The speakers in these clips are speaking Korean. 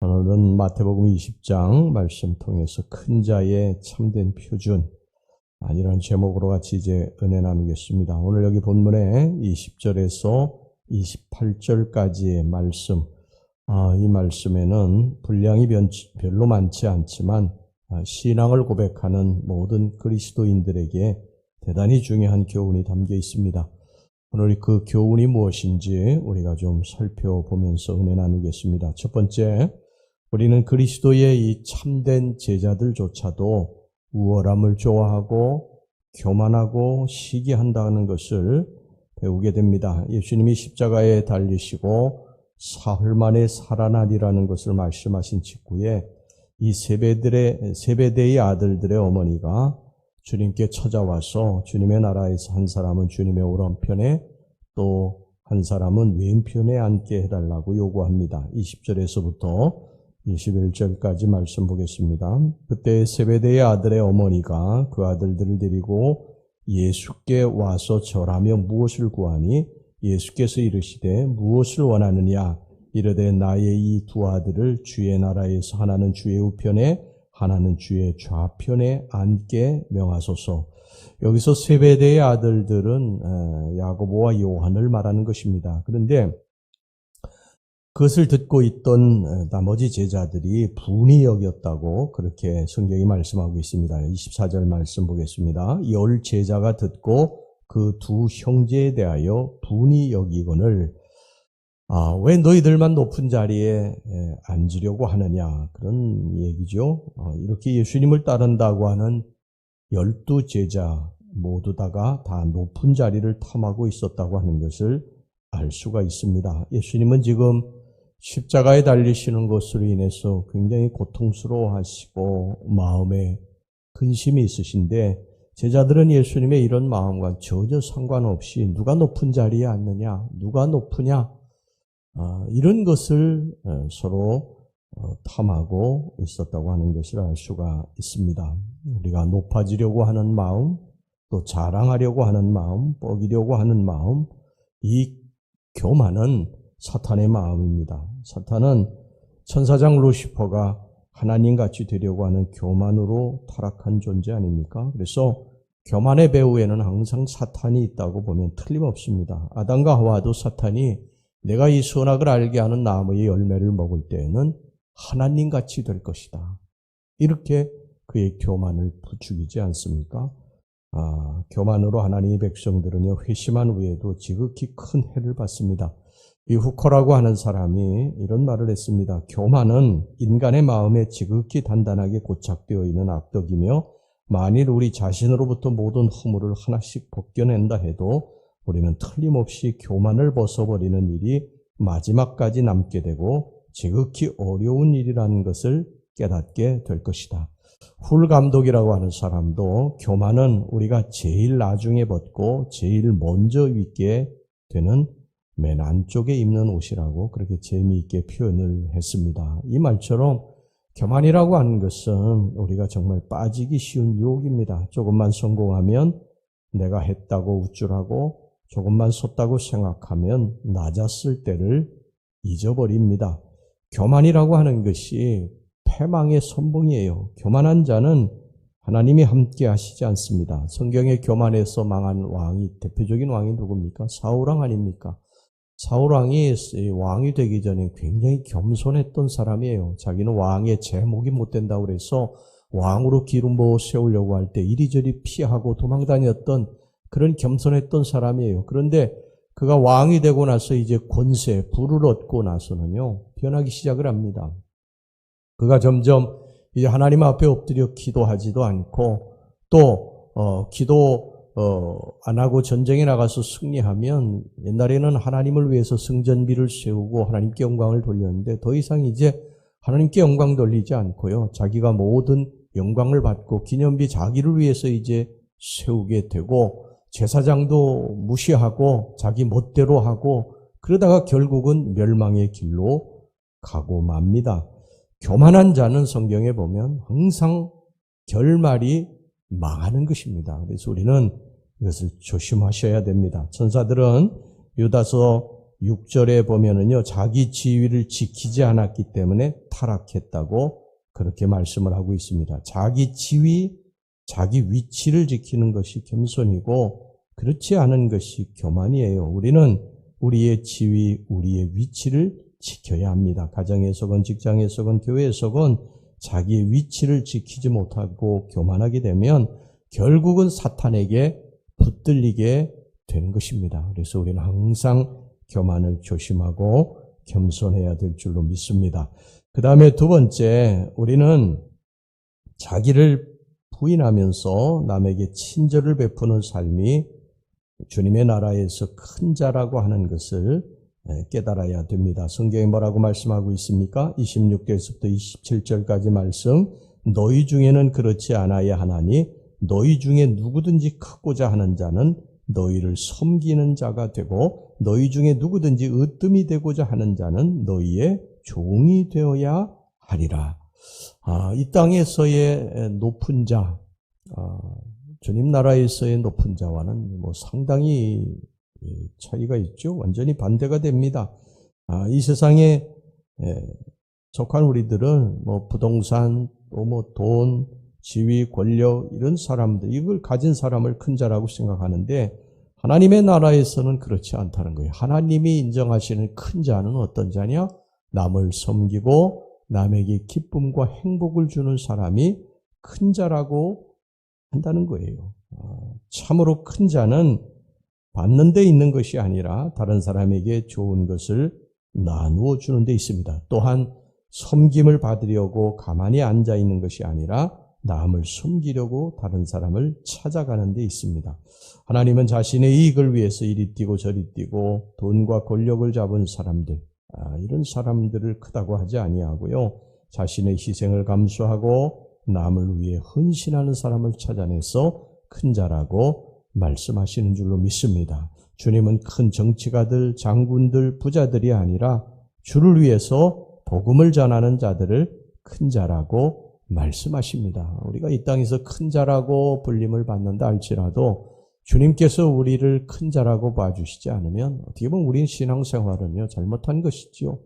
오늘은 마태복음 20장 말씀 통해서 큰 자의 참된 표준 이라는 제목으로 같이 이제 은혜 나누겠습니다. 오늘 여기 본문에 20절에서 28절까지의 말씀, 이 말씀에는 분량이 별로 많지 않지만 신앙을 고백하는 모든 그리스도인들에게 대단히 중요한 교훈이 담겨 있습니다. 오늘 그 교훈이 무엇인지 우리가 좀 살펴보면서 은혜 나누겠습니다. 첫 번째, 우리는 그리스도의 이 참된 제자들조차도 우월함을 좋아하고 교만하고 시기한다는 것을 배우게 됩니다. 예수님이 십자가에 달리시고 사흘 만에 살아나리라는 것을 말씀하신 직후에 이 세베대의 아들들의 어머니가 주님께 찾아와서 주님의 나라에서 한 사람은 주님의 오른편에 또 한 사람은 왼편에 앉게 해달라고 요구합니다. 20절에서부터 21절까지 말씀 보겠습니다. 그때 세베대의 아들의 어머니가 그 아들들을 데리고 예수께 와서 절하며 무엇을 구하니 예수께서 이르시되 무엇을 원하느냐 이르되 나의 이 두 아들을 주의 나라에서 하나는 주의 우편에 하나는 주의 좌편에 앉게 명하소서. 여기서 세베대의 아들들은 야고보와 요한을 말하는 것입니다. 그런데 그것을 듣고 있던 나머지 제자들이 분이 여겼다고 그렇게 성경이 말씀하고 있습니다. 24절 말씀 보겠습니다. 열 제자가 듣고 그 두 형제에 대하여 분이 여기거늘 왜 너희들만 높은 자리에 앉으려고 하느냐 그런 얘기죠. 이렇게 예수님을 따른다고 하는 12제자 모두 다가 다 높은 자리를 탐하고 있었다고 하는 것을 알 수가 있습니다. 예수님은 지금 십자가에 달리시는 것으로 인해서 굉장히 고통스러워하시고 마음에 근심이 있으신데 제자들은 예수님의 이런 마음과 전혀 상관없이 누가 높은 자리에 앉느냐, 누가 높으냐 이런 것을 서로 탐하고 있었다고 하는 것을 알 수가 있습니다. 우리가 높아지려고 하는 마음, 또 자랑하려고 하는 마음, 뻐기려고 하는 마음, 이 교만은 사탄의 마음입니다. 사탄은 천사장 루시퍼가 하나님같이 되려고 하는 교만으로 타락한 존재 아닙니까? 그래서 교만의 배후에는 항상 사탄이 있다고 보면 틀림없습니다. 아담과 하와도 사탄이 내가 이 선악을 알게 하는 나무의 열매를 먹을 때에는 하나님같이 될 것이다. 이렇게 그의 교만을 부추기지 않습니까? 교만으로 하나님의 백성들은요, 회심한 후에도 지극히 큰 해를 받습니다. 이 후커라고 하는 사람이 이런 말을 했습니다. 교만은 인간의 마음에 지극히 단단하게 고착되어 있는 악덕이며 만일 우리 자신으로부터 모든 허물을 하나씩 벗겨낸다 해도 우리는 틀림없이 교만을 벗어버리는 일이 마지막까지 남게 되고 지극히 어려운 일이라는 것을 깨닫게 될 것이다. 훌 감독이라고 하는 사람도 교만은 우리가 제일 나중에 벗고 제일 먼저 입게 되는 맨 안쪽에 입는 옷이라고 그렇게 재미있게 표현을 했습니다. 이 말처럼 교만이라고 하는 것은 우리가 정말 빠지기 쉬운 유혹입니다. 조금만 성공하면 내가 했다고 우쭐하고 조금만 섰다고 생각하면 낮았을 때를 잊어버립니다. 교만이라고 하는 것이 패망의 선봉이에요. 교만한 자는 하나님이 함께 하시지 않습니다. 성경에 교만해서 망한 왕이 대표적인 왕이 누굽니까? 사울왕 아닙니까? 사울왕이 왕이 되기 전에 굉장히 겸손했던 사람이에요. 자기는 왕의 제목이 못 된다고 그래서 왕으로 기름 부어 세우려고 할 때 이리저리 피하고 도망다녔던 그런 겸손했던 사람이에요. 그런데 그가 왕이 되고 나서 이제 권세, 부를 얻고 나서는요, 변하기 시작을 합니다. 그가 점점 이제 하나님 앞에 엎드려 기도하지도 않고 또 기도 안 하고 전쟁에 나가서 승리하면 옛날에는 하나님을 위해서 승전비를 세우고 하나님께 영광을 돌렸는데 더 이상 이제 하나님께 영광 돌리지 않고요. 자기가 모든 영광을 받고 기념비 자기를 위해서 이제 세우게 되고 제사장도 무시하고 자기 멋대로 하고 그러다가 결국은 멸망의 길로 가고 맙니다. 교만한 자는 성경에 보면 항상 결말이 망하는 것입니다. 그래서 우리는 이것을 조심하셔야 됩니다. 천사들은 유다서 6절에 보면은요, 자기 지위를 지키지 않았기 때문에 타락했다고 그렇게 말씀을 하고 있습니다. 자기 지위, 자기 위치를 지키는 것이 겸손이고 그렇지 않은 것이 교만이에요. 우리는 우리의 지위, 우리의 위치를 지켜야 합니다. 가정에서건 직장에서건 교회에서건 자기의 위치를 지키지 못하고 교만하게 되면 결국은 사탄에게 붙들리게 되는 것입니다. 그래서 우리는 항상 교만을 조심하고 겸손해야 될 줄로 믿습니다. 그 다음에 두 번째, 우리는 자기를 부인하면서 남에게 친절을 베푸는 삶이 주님의 나라에서 큰 자라고 하는 것을 깨달아야 됩니다. 성경에 뭐라고 말씀하고 있습니까? 26절에서부터 27절까지 말씀, 너희 중에는 그렇지 않아야 하나니 너희 중에 누구든지 크고자 하는 자는 너희를 섬기는 자가 되고 너희 중에 누구든지 으뜸이 되고자 하는 자는 너희의 종이 되어야 하리라. 이 땅에서의 높은 자, 주님 나라에서의 높은 자와는 상당히 차이가 있죠. 완전히 반대가 됩니다. 이 세상에 속한 우리들은 부동산, 또 돈, 지위, 권력 이런 사람들, 이걸 가진 사람을 큰 자라고 생각하는데 하나님의 나라에서는 그렇지 않다는 거예요. 하나님이 인정하시는 큰 자는 어떤 자냐? 남을 섬기고 남에게 기쁨과 행복을 주는 사람이 큰 자라고 한다는 거예요. 참으로 큰 자는 받는 데 있는 것이 아니라 다른 사람에게 좋은 것을 나누어 주는 데 있습니다. 또한 섬김을 받으려고 가만히 앉아 있는 것이 아니라 남을 섬기려고 다른 사람을 찾아가는 데 있습니다. 하나님은 자신의 이익을 위해서 이리 뛰고 저리 뛰고 돈과 권력을 잡은 사람들, 이런 사람들을 크다고 하지 아니하고요. 자신의 희생을 감수하고 남을 위해 헌신하는 사람을 찾아내서 큰 자라고 말씀하시는 줄로 믿습니다. 주님은 큰 정치가들, 장군들, 부자들이 아니라 주를 위해서 복음을 전하는 자들을 큰 자라고 말씀하십니다. 우리가 이 땅에서 큰 자라고 불림을 받는다 할지라도 주님께서 우리를 큰 자라고 봐주시지 않으면 어떻게 보면 우린 신앙생활은요 잘못한 것이지요.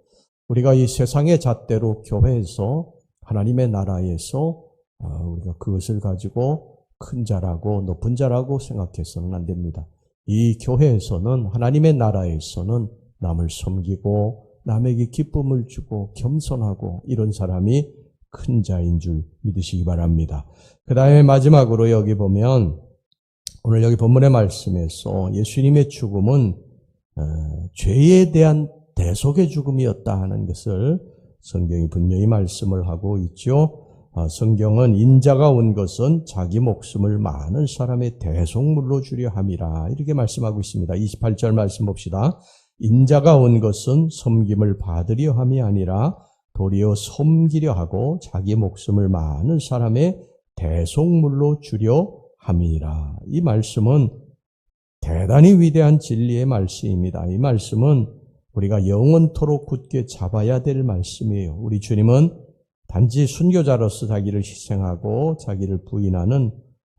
우리가 이 세상의 잣대로 교회에서 하나님의 나라에서 우리가 그것을 가지고 큰 자라고 높은 자라고 생각해서는 안 됩니다. 이 교회에서는 하나님의 나라에서는 남을 섬기고 남에게 기쁨을 주고 겸손하고 이런 사람이 큰 자인 줄 믿으시기 바랍니다. 그 다음에 마지막으로 여기 보면 오늘 여기 본문의 말씀에서 예수님의 죽음은 죄에 대한 대속의 죽음이었다 하는 것을 성경이 분명히 말씀을 하고 있죠. 성경은 인자가 온 것은 자기 목숨을 많은 사람의 대속물로 주려 함이라 이렇게 말씀하고 있습니다. 28절 말씀 봅시다. 인자가 온 것은 섬김을 받으려 함이 아니라 도리어 섬기려 하고 자기 목숨을 많은 사람의 대속물로 주려 함이라. 이 말씀은 대단히 위대한 진리의 말씀입니다. 이 말씀은 우리가 영원토록 굳게 잡아야 될 말씀이에요. 우리 주님은 단지 순교자로서 자기를 희생하고 자기를 부인하는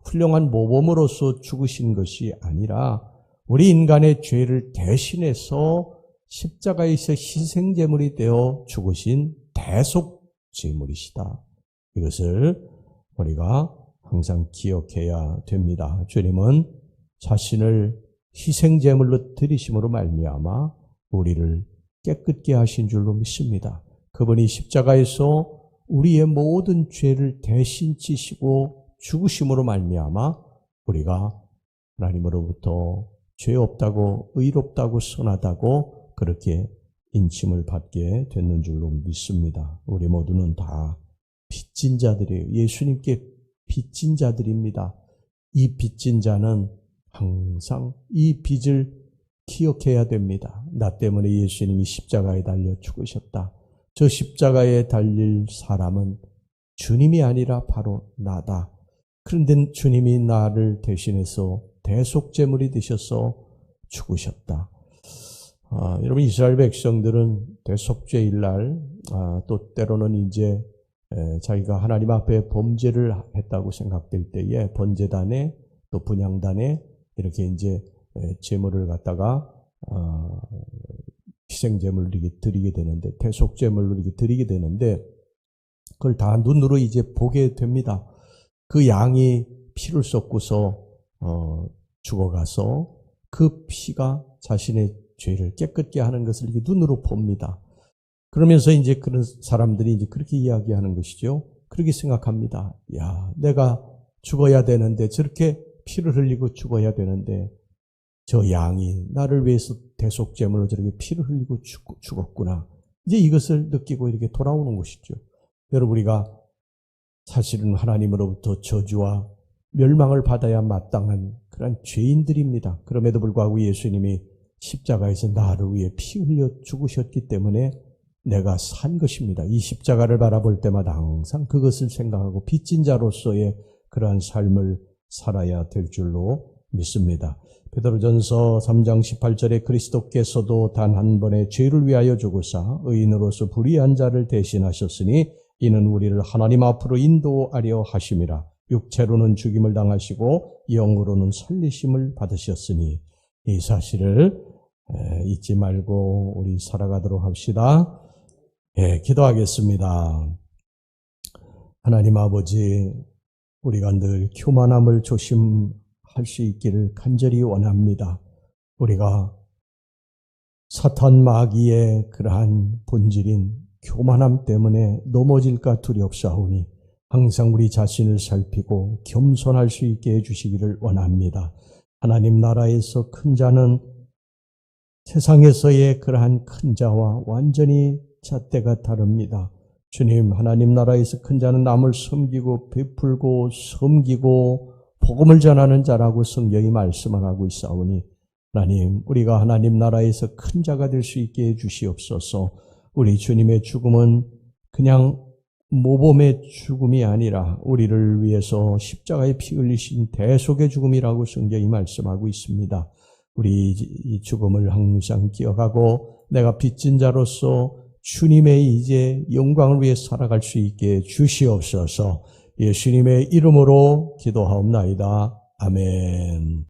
훌륭한 모범으로서 죽으신 것이 아니라 우리 인간의 죄를 대신해서 십자가에서 희생제물이 되어 죽으신 대속제물이시다. 이것을 우리가 항상 기억해야 됩니다. 주님은 자신을 희생제물로 드리심으로 말미암아 우리를 깨끗게 하신 줄로 믿습니다. 그분이 십자가에서 우리의 모든 죄를 대신 지시고 죽으심으로 말미암아 우리가 하나님으로부터 죄 없다고 의롭다고 선하다고 그렇게 인침을 받게 됐는 줄로 믿습니다. 우리 모두는 다 빚진 자들이에요. 예수님께 빚진 자들입니다. 이 빚진 자는 항상 이 빚을 기억해야 됩니다. 나 때문에 예수님이 십자가에 달려 죽으셨다. 저 십자가에 달릴 사람은 주님이 아니라 바로 나다. 그런데 주님이 나를 대신해서 대속제물이 되셔서 죽으셨다. 여러분 이스라엘 백성들은 대속죄일 날 또 때로는 이제 자기가 하나님 앞에 범죄를 했다고 생각될 때에 번제단에 또 분향단에 이렇게 이제 제물을 갖다가 희생제물을 이렇게 드리게 되는데, 대속제물을 이렇게 드리게 되는데, 그걸 다 눈으로 이제 보게 됩니다. 그 양이 피를 쏟고서 죽어가서 그 피가 자신의 죄를 깨끗게 하는 것을 이렇게 눈으로 봅니다. 그러면서 이제 그런 사람들이 이제 그렇게 이야기하는 것이죠. 그렇게 생각합니다. 야, 내가 죽어야 되는데, 저렇게 피를 흘리고 죽어야 되는데, 저 양이 나를 위해서 대속제물로 저렇게 피를 흘리고 죽었구나. 이제 이것을 느끼고 이렇게 돌아오는 것이죠. 여러분, 우리가 사실은 하나님으로부터 저주와 멸망을 받아야 마땅한 그런 죄인들입니다. 그럼에도 불구하고 예수님이 십자가에서 나를 위해 피 흘려 죽으셨기 때문에 내가 산 것입니다. 이 십자가를 바라볼 때마다 항상 그것을 생각하고 빚진 자로서의 그러한 삶을 살아야 될 줄로 믿습니다. 베드로전서 3장 18절에 그리스도께서도 단 한 번의 죄를 위하여 죽으사 의인으로서 불의한 자를 대신하셨으니 이는 우리를 하나님 앞으로 인도하려 하심이라. 육체로는 죽임을 당하시고 영으로는 살리심을 받으셨으니, 이 사실을 잊지 말고 우리 살아가도록 합시다. 기도하겠습니다. 하나님 아버지, 우리가 늘 교만함을 조심할 수 있기를 간절히 원합니다. 우리가 사탄 마귀의 그러한 본질인 교만함 때문에 넘어질까 두렵사오니 항상 우리 자신을 살피고 겸손할 수 있게 해주시기를 원합니다. 하나님 나라에서 큰 자는 세상에서의 그러한 큰 자와 완전히 잣대가 다릅니다. 주님, 하나님 나라에서 큰 자는 남을 섬기고 베풀고 섬기고 복음을 전하는 자라고 성경이 말씀하고 있사오니, 하나님, 우리가 하나님 나라에서 큰 자가 될 수 있게 해주시옵소서. 우리 주님의 죽음은 그냥 모범의 죽음이 아니라 우리를 위해서 십자가에 피 흘리신 대속의 죽음이라고 성경이 말씀하고 있습니다. 우리 이 죽음을 항상 기억하고 내가 빚진 자로서 주님의 이제 영광을 위해 살아갈 수 있게 주시옵소서. 예수님의 이름으로 기도하옵나이다. 아멘.